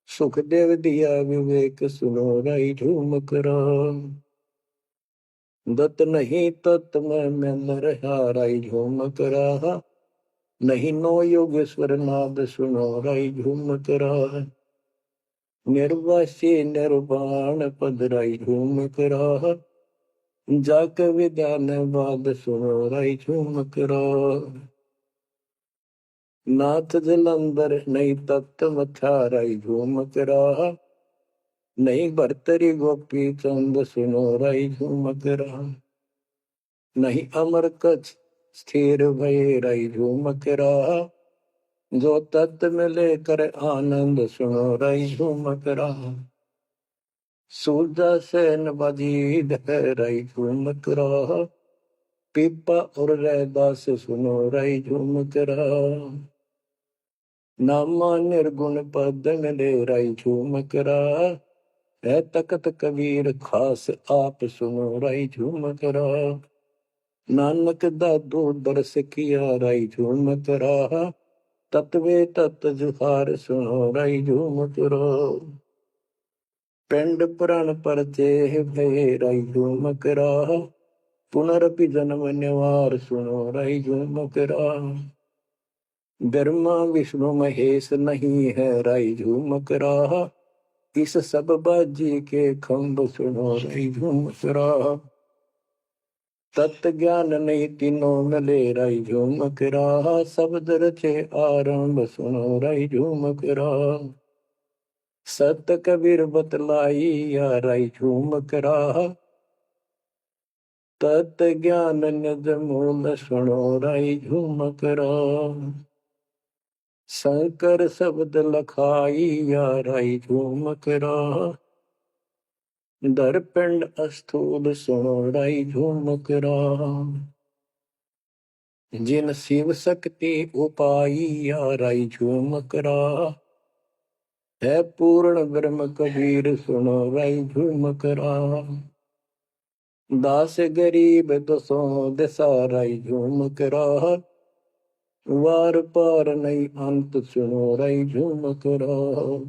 सुखदेव दिया विवेक सुनो राई झूमक राहा। दत्त नहीं तत् में मिल रहा राई झूमक राहा, नहीं नो योगेश्वर नाद सुनो राई झूमक राहा। निर्वासी निर्वाण पद राई झूमक राहा, जाक विधान बाद सुनो राई झूमक राहा। नाथ जलंधर नहीं तत्त मथा राई झूमक राहा, नहीं भरतरी गोपी चंद सुनो राई झूमक राहा। नहीं अमर कछ स्थिर भय राई झूमक राहा, जो तत्त में लेकर आनंद सुनो राई झूमक राहा। सूजा सैन बजीद है राई झूमक राहा, पीपा और रैदास सुनो राई झूमक राहा। नामा निर्गुण पद मिले राई झूमक राहा, है तकत कबीर खास आप सुनो राई झूमक राहा। नानक दादू दरस किया राई झूमक राहा, तत्वे तत् जुहार सुनो राई झूमक राहा। पिंड पुराण परचे भय राई झूमक राहा, पुनरपि जन्म निवार सुनो राई झूमक राहा। ब्रह्मा विष्णु महेश नहीं है राई झूमक राहा, इस सब बाजी के खंभ सुनो राई झूमक राहा। तत्व ज्ञान नहीं तीनों मिले राई झूमक राहा, शब्द रचे आरंभ सुनो राई झूमक राहा। सत कबीर बतलाई या राई झूमक राहा, तत् ज्ञान निज मूल सुनो राई झूमक राहा। शंकर शब्द लखाई या राई झूमक राहा, दर्पण अस्थूल सुनो राई झूमक राहा। जिन शिव शक्ति उपाई या राई झूमक राहा, है पूर्ण ब्रह्म कबीर सुनो राई झूमक राहा। दास गरीब दसों दिशा राई झूमक राहा, वार पार नहीं अंत सुनो राई झूमक राहा।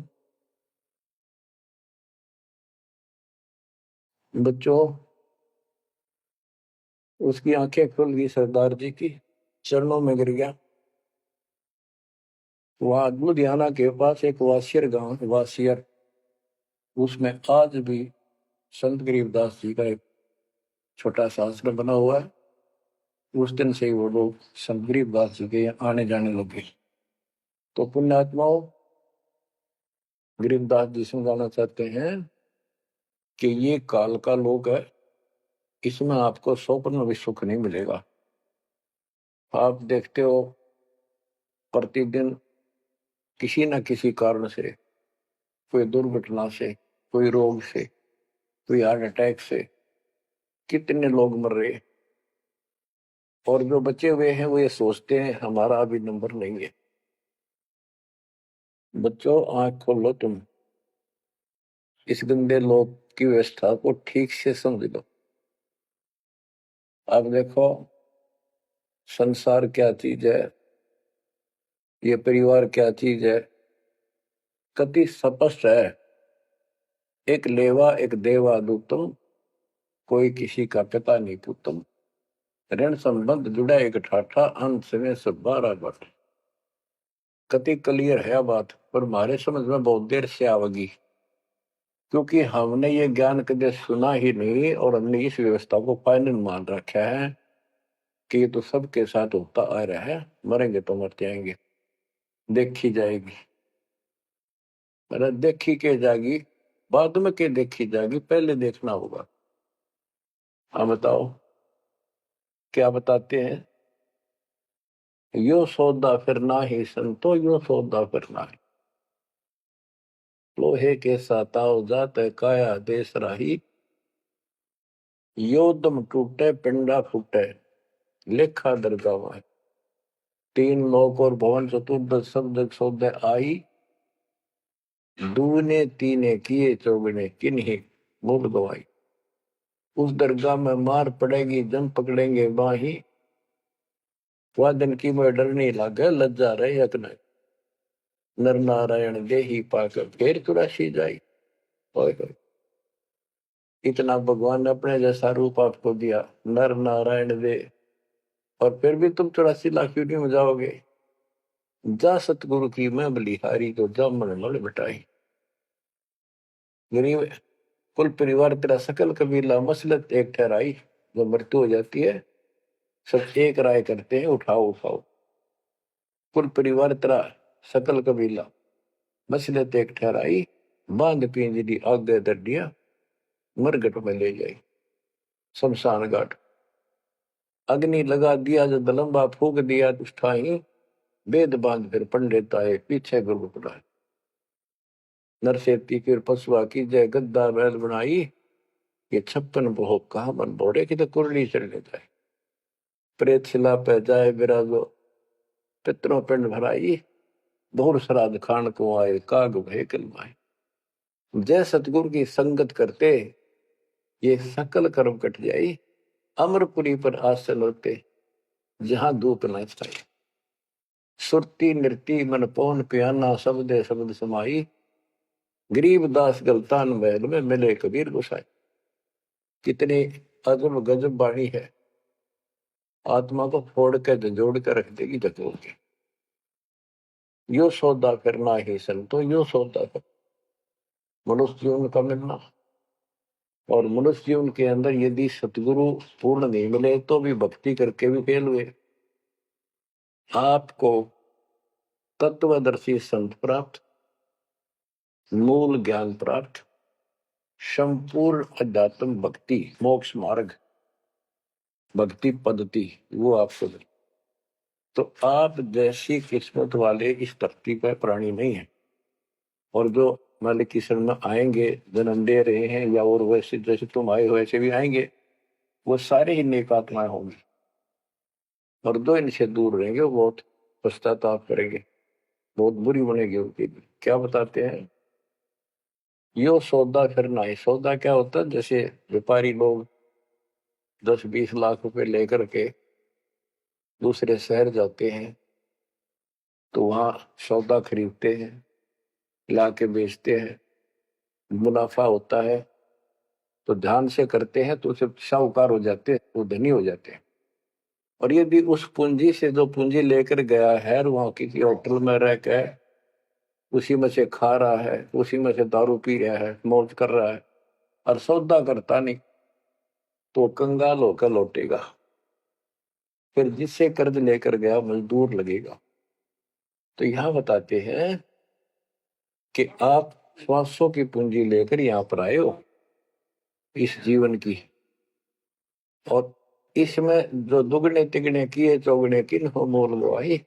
बच्चों, उसकी आंखें खुल गई सरदार जी की, चरणों में गिर गया। वहां लुधियाना के पास एक वासियर गांव, वासियर, उसमें आज भी संत गरीबदास जी का एक छोटा सा आश्रम बना हुआ है। उस दिन से ही वो लोग संत गरीबदास जी के आने जाने लगे। तो पुण्यात्माओं, गरीबदास जी समझाना चाहते हैं कि ये काल का लोग है, इसमें आपको स्वप्न भी सुख नहीं मिलेगा। आप देखते हो प्रतिदिन किसी न किसी कारण से, कोई दुर्घटना से, कोई रोग से, कोई हार्ट अटैक से कितने लोग मर रहे हैं, और जो बचे हुए हैं वो ये सोचते हैं हमारा अभी नंबर नहीं है। बच्चों, आंख खोलो, तुम इस गंदे लोग की व्यवस्था को ठीक से समझ लो। अब देखो संसार क्या चीज है, ये परिवार क्या चीज है, कति स्पष्ट है। एक लेवा एक देवा दूतम, कोई किसी का पिता नहीं पुतम। ऋण संबंध जुड़ा एक ठाठा, अंत में सब 12 बट। कति क्लियर है बात, पर हमारे समझ में बहुत देर से आवेगी, क्योंकि हमने ये ज्ञान कभी सुना ही नहीं, और हमने इस व्यवस्था को फाइनल मान रखा है कि ये तो सबके साथ होता आ रहा है, मरेंगे तो मर जाएंगे, देखी जाएगी। अरे देखी के जाएगी, बाद में के देखी जाएगी, पहले देखना होगा। हाँ बताओ। क्या बताते हैं? यो सौदा फिर नाही संतो, यो सौदा फिर नाही। लोहे के साताव जात काया देश राही, योदम टूटे पिंडा फूटे, लेखा दरगावा है। तीन लोक और भवन चतुर्दश शब्द सौदे आई, दूने तीने किए चौगने किन्हीं मूल गवाई। उस दरगाह में मार पड़ेगी जन पकड़ेंगे बाही, वादन की में डर नहीं लागे लज्जा रहे यकन, नर नारायण देही पाकर फिर चुरासी जाई। ओए होए, इतना भगवान ने अपने जैसा रूप आपको दिया, नर नारायण दे, और फिर भी तुम 84 लाख यूनिट में जाओगे। जा सतगुरु की मैं बलिहारी, तो जा मन मल मिटाई। गरीब कुल परिवार तेरा सकल कबीला मसलत एक ठहराई। जब मृत्यु हो जाती है सब एक राय करते हैं, उठाओ उठाओ। कुल परिवार तेरा सकल कबीला मसलत एक ठहराई, बांध पिंजरी आगे दर दिया, मरगट में ले जाई शमशान घाट। अग्नि लगा दिया जो दलम्बा फूक दिया दुष्टाई, वेद बांध फिर पंडित आए पीछे गुरु बुलाए। नरसेती फिर पशुआ की जय गद्दा बैल बनाई, ये 56 भोग कहा बन बोरे की तो कुरली चढ़ने जाए। प्रेत शिला पे जाए विराजो, पितरों पिंड भराई, बहुर श्राद्ध खान को आए काग भय कलमाए। जय सतगुरु की संगत करते ये सकल कर्म कट जाई, अमरपुरी पर आसन होते जहां धूप न छाई। सुरती नृती मन पौन पियाना, शब्दे शब्द समाई, गरीब दास गलतान महल में मिले कबीर गोसाई। कितनी अजब गजब बाणी है, आत्मा को फोड़ के झंझोड़ के रख देगी जगोर के। यो सौदा करना ही संतो, यो सौदा कर मनुष्य जीवन का मिलना। और मनुष्य जीवन के अंदर यदि सतगुरु पूर्ण नहीं मिले तो भी भक्ति करके भी फेल हुए। आपको तत्वदर्शी संत प्राप्त, मूल ज्ञान प्राप्त, संपूर्ण अध्यात्म भक्ति मोक्ष मार्ग भक्ति पद्धति वो आपको मिले, तो आप जैसी किस्मत वाले इस धरती पर प्राणी नहीं है। और जो मालिक की शरण में आएंगे, जन्म दे रहे हैं या और वैसे जैसे तुम आए हो वैसे भी आएंगे, वो सारे ही नेक आत्माएं होंगी। और जो इनसे दूर रहेंगे वो बहुत पश्चाताप करेंगे, बहुत बुरी बनेगी उनकी। क्या बताते हैं? यो सौदा करना है। सौदा क्या होता है? जैसे व्यापारी लोग 10-20 लाख रुपए लेकर के दूसरे शहर जाते हैं तो वहां सौदा खरीदते हैं, ला के बेचते हैं, मुनाफा होता है तो ध्यान से करते हैं तो सिर्फ साहूकार हो जाते हैं, वो धनी हो जाते हैं। और यदि उस पूंजी से जो पूंजी लेकर गया है वहां किसी होटल में रह के उसी में से खा रहा है, उसी में से दारू पी रहा है, मौज कर रहा है और सौदा करता नहीं, तो कंगाल होकर लौटेगा। फिर जिससे कर्ज लेकर गया मजदूर लगेगा। तो यहां बताते हैं कि आप श्वासों की पूंजी लेकर यहां पर आए हो इस जीवन की, और इसमें जो दुगने तिगने किए चौगने किन हो मोल गवाई।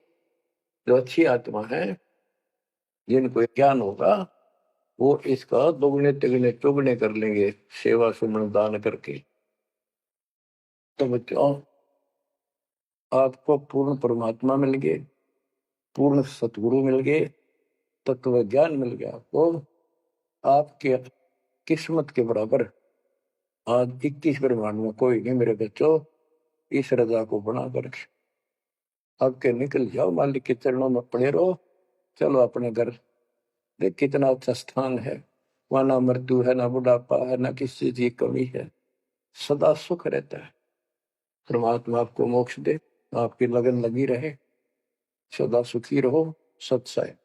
जो अच्छी आत्मा है जिनको ज्ञान होगा वो इसका दुगने तिगने चौगने कर लेंगे सेवा सुमन दान करके। तो बच्चों आपको पूर्ण परमात्मा मिल गए, पूर्ण सतगुरु मिल गए, तत्व ज्ञान मिल गया, तो आपके किस्मत के बराबर आज 21 ब्रह्मांड में कोई नहीं मेरे बच्चों। इस रजा को बना कर अब के निकल जाओ, मालिक के चरणों में पड़े रहो। चलो अपने घर, देख कितना अच्छा स्थान है, वहां ना मृत्यु है, ना बुढ़ापा है, ना किसी चीज की कमी है, सदा सुख रहता है। परमात्मा आपको मोक्ष दे, आपकी लगन लगी रहे, सदा सुखी रहो। सत्संग।